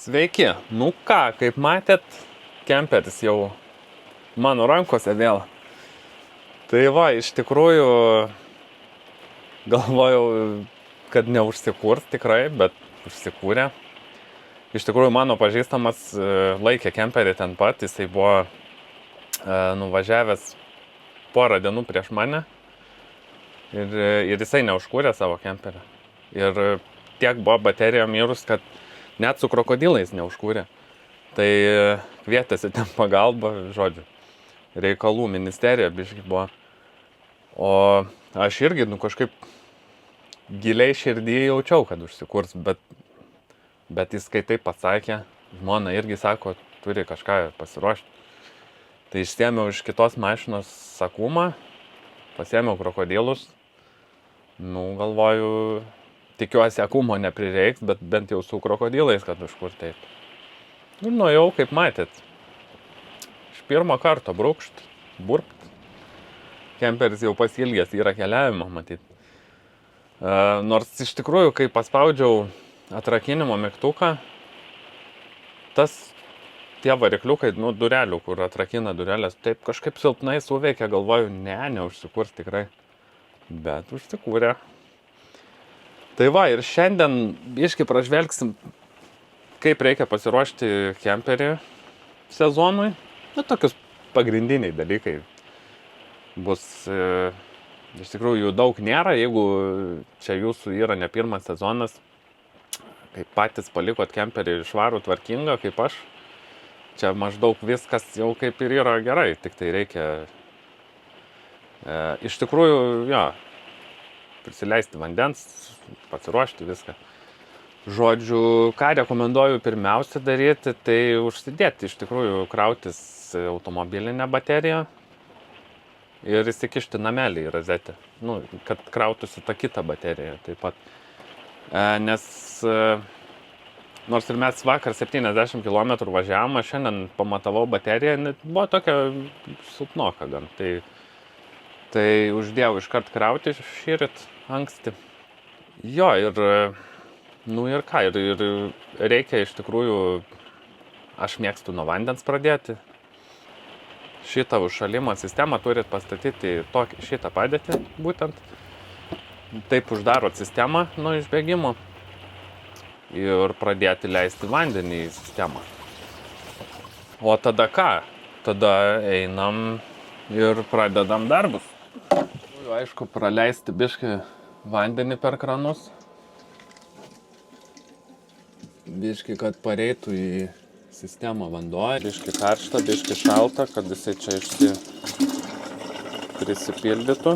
Sveiki, nu ką, kaip matėt, kemperis jau mano rankose vėl. Tai va, iš tikrųjų, galvojau, kad neužsikurs tikrai, bet užsikūrė. Iš tikrųjų, mano pažįstamas laikė kemperį ten pat, jisai buvo nuvažiavęs porą dienų prieš mane ir jisai neužkūrė savo kemperį. Ir tiek buvo baterija mirus, kad net su krokodilais neužkūrė. Tai kvietėsi ten pagalbą, žodžiu, reikalų ministerija biški buvo. O aš irgi, kažkaip giliai širdį jaučiau, kad užsikurs, bet jis kai taip pasakė, žmona irgi sako, turi kažką pasiruošti. Tai išsėmiau iš kitos mašinos sakumą, pasėmiau krokodilus, galvoju, tikiuosi akumo neprireiks, bet bent jau su krokodilais, kad užkur taip. Ir nuėjau, kaip matėt. Iš pirmo karto brūkšt, burpt. Kemperis jau pasilgęs yra keliavimo, matyt. Nors iš tikrųjų, kai paspaudžiau atrakinimo mygtuką, tie varikliukai, durelių, kur atrakina durelės, taip kažkaip silpnai suveikia, galvoju, neužsikurs tikrai. Bet užsikūrė. Tai va, ir šiandien biškį pražvelgsim, kaip reikia pasiruošti kemperį sezonui. Tokius pagrindiniai dalykai bus. Iš tikrųjų, jų daug nėra, jeigu čia jūsų yra ne pirmas sezonas, kaip patys palikot kemperį švarų, tvarkingą, kaip aš. Čia maždaug viskas jau kaip ir yra gerai, tik tai reikia iš tikrųjų, prisileisti vandens, pasiruošti viską. Žodžiu, ką rekomenduoju pirmiausia daryti, tai užsidėti iš tikrųjų krautis automobilinę bateriją ir įsikišti namelį į rozetę, kad krautųsi tą kitą bateriją taip pat. Nes nors ir mes vakar 70 km važiavom, aš šiandien pamatavau bateriją, buvo tokia silpnoka gan. Tai uždėjau iškart krauti šįryt anksti. Jo, ir ką, ir reikia iš tikrųjų, aš mėgstu nuo vandens pradėti. Šitą užšalimo sistemą turit pastatyti šitą padėtį, būtent. Taip uždarot sistemą nuo išbėgimo ir pradėti leisti vandenį į sistemą. O tada ką? Tada einam ir pradedam darbus. Aišku, praleisti biškį vandenį per kranus. Biškį, kad pareitų į sistemą vanduo. Biškį karšta, biškį šalta, kad jisai čia prisipildytų.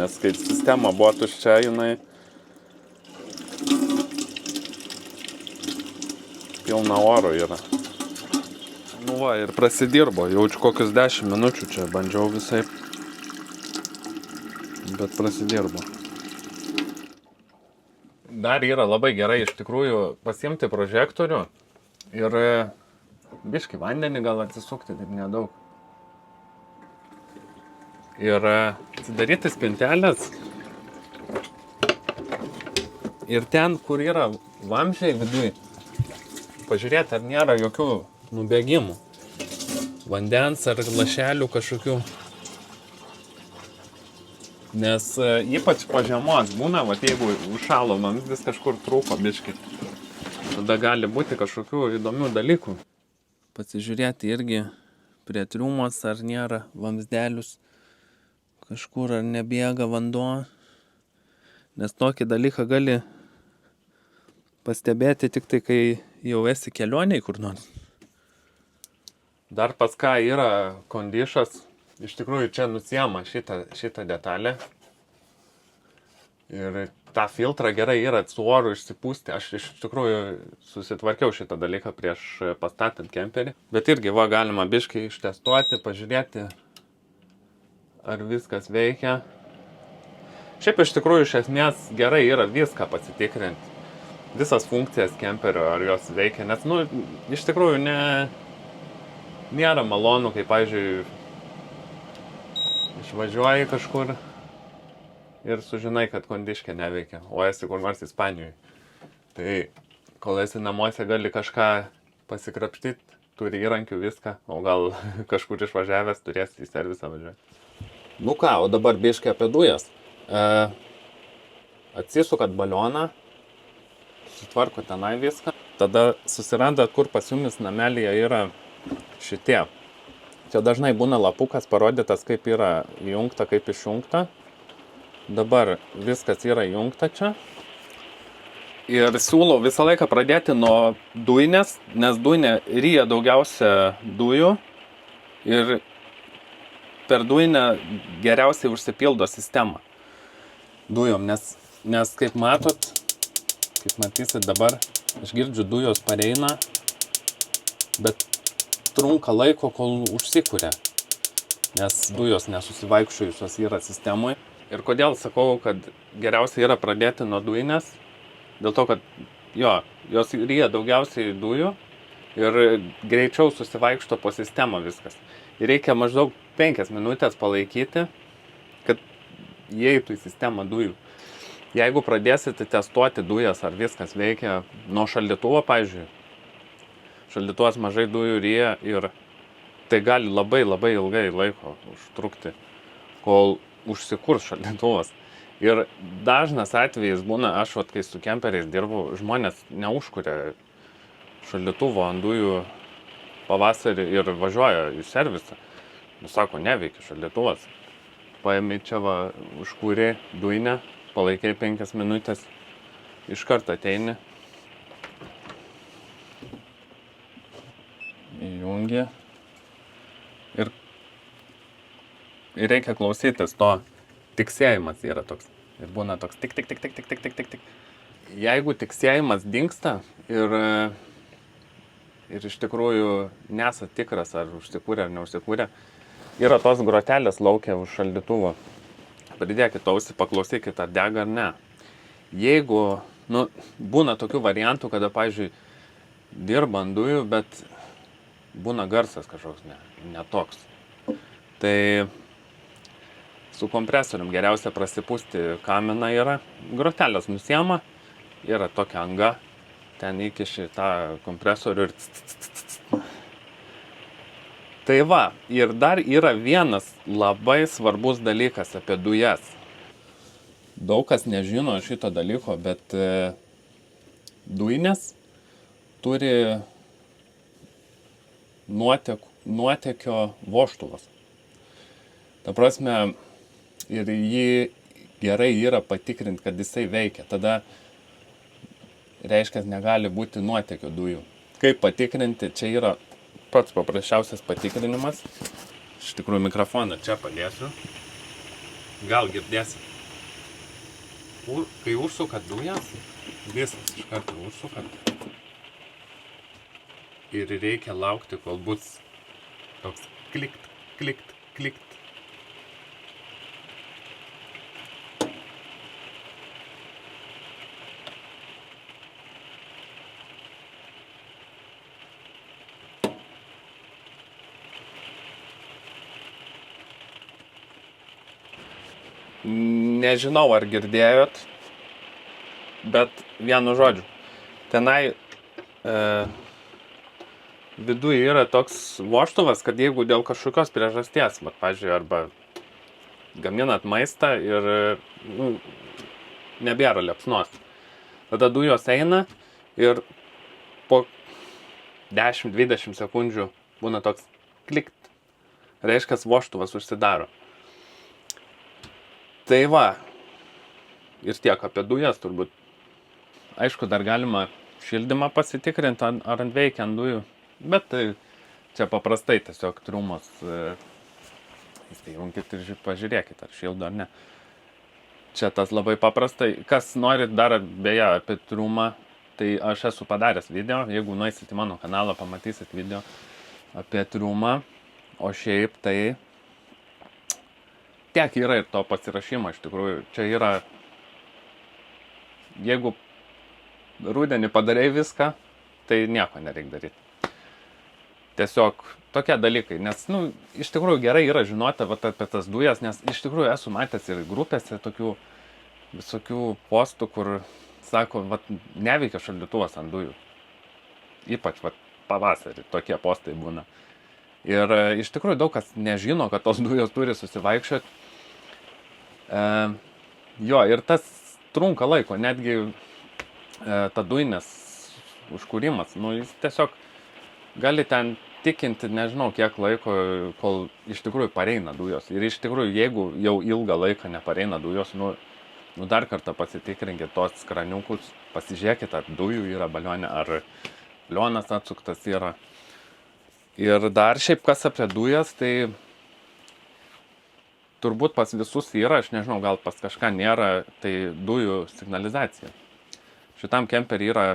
Nes kai sistema buvo tuščia, jinai pilna oro yra. Ir prasidirbo, jaučiu kokius 10 minučių čia bandžiau visai, bet prasidirbo. Dar yra labai gerai iš tikrųjų pasiimti prožektorių ir biškį vandenį gal atsisukti, taip nedaug. Ir atsidaryti spintelės. Ir ten, kur yra vamzdžiai viduj, pažiūrėti, ar nėra jokių nubėgimų. Vandens ar lašelių kažkokių. Nes ypač po žiemos būna, jeigu užšalo vamzdis kažkur trūko biškį, tada gali būti kažkokių įdomių dalykų. Pasižiūrėti irgi prie triumos, ar nėra vamzdelius, kažkur ar nebėga vanduo. Nes tokį dalyką gali pastebėti tik tai, kai jau esi kelioniai kur nors. Dar pas ką yra kondišas, iš tikrųjų čia nusiema šitą detalę. Ir tą filtrą gerai yra su oru išsipūsti. Aš iš tikrųjų susitvarkiau šitą dalyką prieš pastatant kemperį. Bet irgi galima biškai ištestuoti, pažiūrėti, ar viskas veikia. Šiaip iš tikrųjų iš esmės gerai yra viską pasitikrinti. Visas funkcijas kemperio, ar jos veikia. Nes, iš tikrųjų nėra malonu, kai, pavyzdžiui, išvažiuoji kažkur ir sužinai, kad kondiškė neveikia, o esi kur nors Ispanijoje. Tai kol esi namuose, gali kažką pasikrapštyti, turi įrankių viską, o gal kažkur išvažiavęs turės į servisą važiuoti. Nu ką, o dabar biškai apie dujas. Atsisukat balioną, sutvarko tenai viską, tada susirandat, kur pas jumis namelyje yra šitie. Čia dažnai būna lapukas parodytas, kaip yra įjungta, kaip išjungta. Dabar viskas yra įjungta čia. Ir siūlau visą laiką pradėti nuo dujinės, nes dujinė ryja daugiausia dujų ir per dujinę geriausiai užsipildo sistema dujom, nes kaip matysit dabar, aš girdžiu dujos pareina, bet trunka laiko, kol užsikuria, nes dujos nesusivaikščiojusios yra sistemoje. Ir kodėl sakau, kad geriausiai yra pradėti nuo dujinės? Dėl to, kad jos ryja daugiausiai dujų ir greičiau susivaikšto po sistemą viskas. Ir reikia maždaug 5 minutės palaikyti, kad įeitų į sistemą dujų. Jeigu pradėsite testuoti dujas, ar viskas veikia nuo šaldytuvo, pavyzdžiui, šaldytuvas mažai dujų ryja ir tai gali labai labai ilgai laiko užtrukti, kol užsikurs šaldytuvas. Ir dažnas atvejis būna, aš kai su kemperiais dirbu, žmonės neužkuria šaldytuvo ant dujų pavasarį ir važiuoja į servisą. Sako, neveikia šaldytuvas. Paėmė čia užkūrė dujinę, palaikai 5 minutės, iš karto ateini, įjungi ir reikia klausytis to, tiksėjimas yra toks. Ir būna toks tik. Jeigu tiksėjimas dingsta ir iš tikrųjų nesat tikras, ar užsikūrė ar neužsikūrė, yra tos grotelės laukia už šaldytuvo. Pridėkit ausį, paklausykit, ar dega ar ne. Jeigu, būna tokių variantų, kada, pavyzdžiui, dirba ant dujų, bet būna garsas kažkoks ne toks. Tai su kompresorium geriausia prasipūsti kaminą yra. Grotelės nusiema, yra tokia anga, ten įkiši tą kompresorių ir Tai ir dar yra vienas labai svarbus dalykas apie dujas. Daug kas nežino šito dalyko, bet dujinės turi nuotėkio vožtuvas. Ta prasme, ir jį gerai yra patikrinti, kad jisai veikia. Tada reiškia, negali būti nuotėkio dujų. Kaip patikrinti, čia yra pats paprasčiausias patikrinimas. Iš tikrųjų mikrofoną čia padėsiu. Gal girdėsit. Kai užsukat dujas, visas iš karto užsukat. Ir reikia laukti, kol bus toks klikt, klikt, klikt. Nežinau, ar girdėjot, bet vienu žodžiu. Tenai viduje yra toks vožtuvas, kad jeigu dėl kažkokios priežasties, pavyzdžiui, arba gaminat maistą ir nebėra liepsnos, tada dujos eina ir po 10-20 sekundžių būna toks klikt. Reiškia, vožtuvas užsidaro. Tai ir tiek apie dujas turbūt. Aišku, dar galima šildymą pasitikrinti, ar ant veikia ant dujų, bet tai čia paprastai tiesiog trumos įsijunkit ir pažiūrėkit, ar šildo ar ne. Čia tas labai paprastai. Kas norit dar beje apie trumą, tai aš esu padaręs video, jeigu nueisit į mano kanalą, pamatysit video apie trumą, o šiaip tai tiek yra ir to pasirašymo iš tikrųjų. Čia yra, jeigu rudenį padarai viską, tai nieko nereik daryti. Tiesiog tokie dalykai, nes, iš tikrųjų gerai yra žinoti apie tas dujas, nes iš tikrųjų esu matęs ir grupėse tokių visokių postų, kur sako, neveikia šaldytuvas ant dujų. Ypač, pavasarį tokie postai būna. Ir iš tikrųjų daug kas nežino, kad tos dujos turi susivaikščioti. Jo, ir tas trunka laiko, netgi ta dujinės užkūrimas, jis tiesiog gali ten tikinti, nežinau kiek laiko, kol iš tikrųjų pareina dujos. Ir iš tikrųjų, jeigu jau ilgą laiką nepareina dujos, dar kartą pasitikrinkit tos kraniukus, pasižiūrėkit, ar dujų yra balionė, ar balionas atsuktas yra. Ir dar šiaip kas apie dujas, tai turbūt pas visus yra, aš nežinau, gal pas kažką nėra, tai dujų signalizacija. Šitam kemperį yra,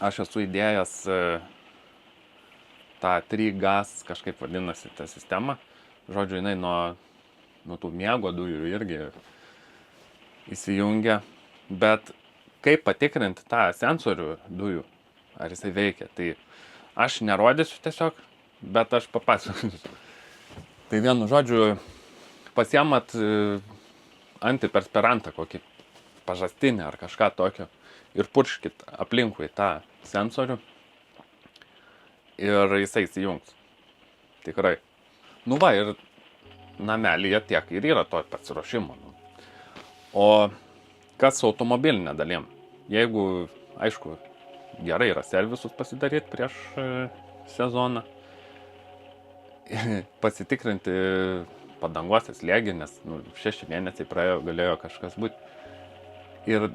aš esu įdėjęs tą 3GAS, kažkaip vadinasi tą sistemą. Žodžiu, jinai nuo tų miego dujų irgi įsijungia. Bet kaip patikrinti tą sensorių dujų, ar jisai veikia, tai aš nerodysiu tiesiog, bet aš papasakosiu. Tai vienu žodžiu, pasiemat antiperspirantą kokį pažastinį ar kažką tokio ir purškit aplinkui tą sensorių ir jisai įsijungs. Tikrai. Ir namelyje tiek ir yra to pasiruošimo. O kas su automobilinė dalim? Jeigu, aišku, gerai yra servisus pasidaryti prieš sezoną, pasitikrinti padangose slėgį, nes 6 mėnesiai praėjo, galėjo kažkas būti. Ir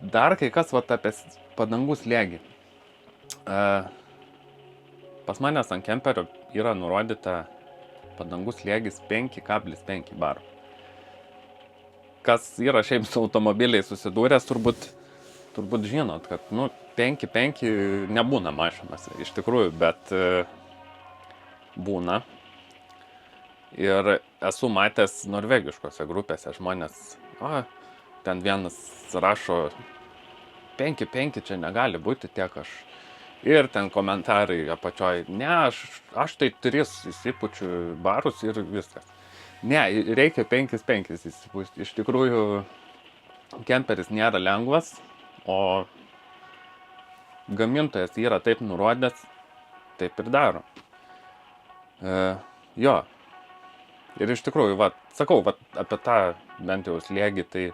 dar kai kas apie padangų slėgį. Pas manęs ant kemperio yra nurodyta padangų slėgis 5,5 baro. Kas yra šiaip su automobiliais susidūręs, turbūt žinot, kad 5,5 nebūna mašinose iš tikrųjų, bet būna. Ir esu matęs norvegiškose grupėse žmonės, ten vienas rašo 5,5 čia negali būti tiek aš. Ir ten komentarai apačioj, ne, aš tai 3 įsipučiu barus ir viskas. Ne, reikia 5,5 įsipūsti. Iš tikrųjų, kemperis nėra lengvas, o gamintojas yra taip nurodęs, taip ir daro. Jo. Ir iš tikrųjų, sakau, apie tą bent jau slėgį, tai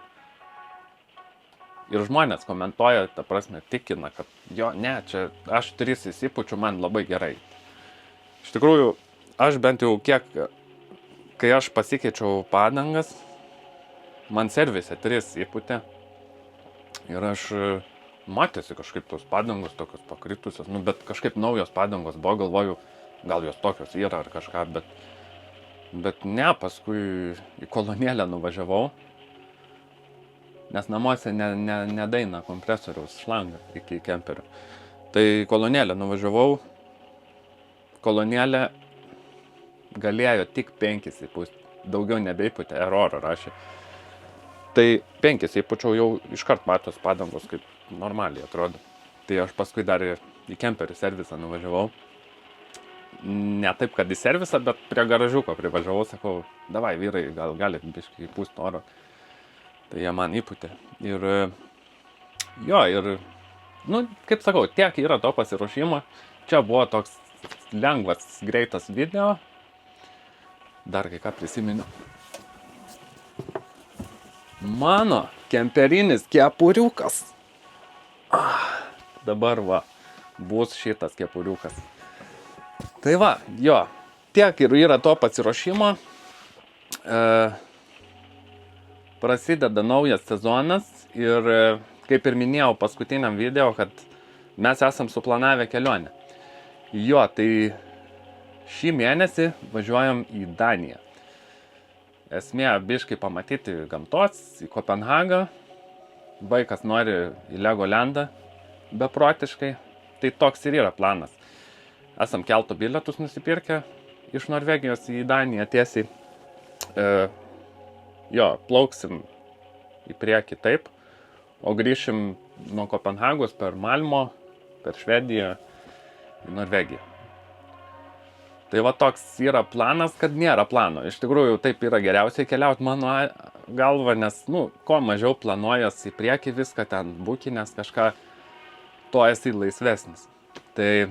ir žmonės komentuoja, ta prasme, tikina, kad jo, ne, čia aš 3 įsipučiu, man labai gerai. Iš tikrųjų, aš bent jau kai aš pasikeičiau padangas, man servise 3 įpūtė. Ir aš matėsi kažkaip tos padangos tokios pakritusios, bet kažkaip naujos padangos buvo, galvoju, gal jos tokios yra ar kažką, bet ne, paskui į kolonėlę nuvažiavau. Nes namuose nedaina kompresoriaus šlangą iki kemperio. Tai kolonėlę nuvažiavau, kolonėlė galėjo tik 5 įpūsti, daugiau nebeįpūtė, errorą rašė. Tai 5 įpūčiau, jau iškart matos padangos, kaip normaliai atrodo. Tai aš paskui dar į kemperį servisą nuvažiavau. Ne taip, kad į servisą, bet prie garažiuko privažiavau, sakau, davai vyrai, gal galit biškį įpūsti oro. Tai jie man įpūtė. Ir kaip sakau, tiek yra to pasiruošimo. Čia buvo toks lengvas, greitas video. Dar kai ką prisiminiau. Mano kemperinis kepuriukas. Dabar bus šitas kepuriukas. Tai tiek ir yra to pasiruošimo. Prasideda naujas sezonas ir kaip ir minėjau paskutiniam video, kad mes esam suplanavę kelionę. Jo, tai šį mėnesį važiuojam į Daniją. Esmė biškai pamatyti gamtos, į Kopenhagą. Vaikas nori į Legolandą beprotiškai. Tai toks ir yra planas. Esam kelto bilietus nusipirkę iš Norvegijos į Daniją tiesiai. Jo, plauksim į priekį taip, o grįšim nuo Kopenhagos per Malmo, per Švediją į Norvegiją. Tai va toks yra planas, kad nėra plano. Iš tikrųjų, taip yra geriausiai keliauti mano galva, nes, kuo mažiau planuojas į priekį viską ten bukinės kažką, to esi laisvesnis. Tai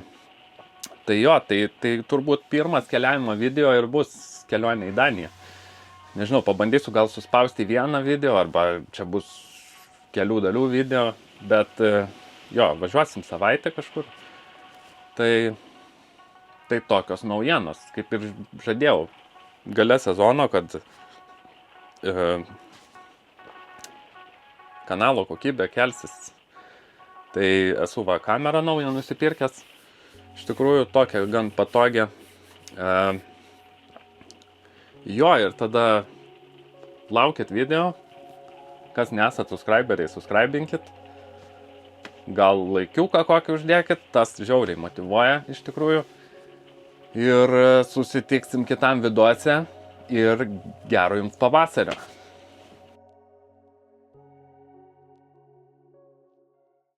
jo, tai turbūt pirmas keliavimo video ir bus kelionė į Daniją. Nežinau, pabandysiu gal suspausti vieną video, arba čia bus kelių dalių video, bet jo, važiuosim savaitę kažkur. Tai tokios naujienos, kaip ir žadėjau, gale sezono, kad kanalo kokybė kelsis. Tai esu kamerą naują nusipirkęs, iš tikrųjų tokia gan patogia. Jo, ir tada laukit video, kas nesat subscriberiai, subscribinkit. Gal laikiuką kokį uždėkit, tas žiauriai motyvuoja iš tikrųjų. Ir susitiksim kitam viduose ir gero jums pavasario.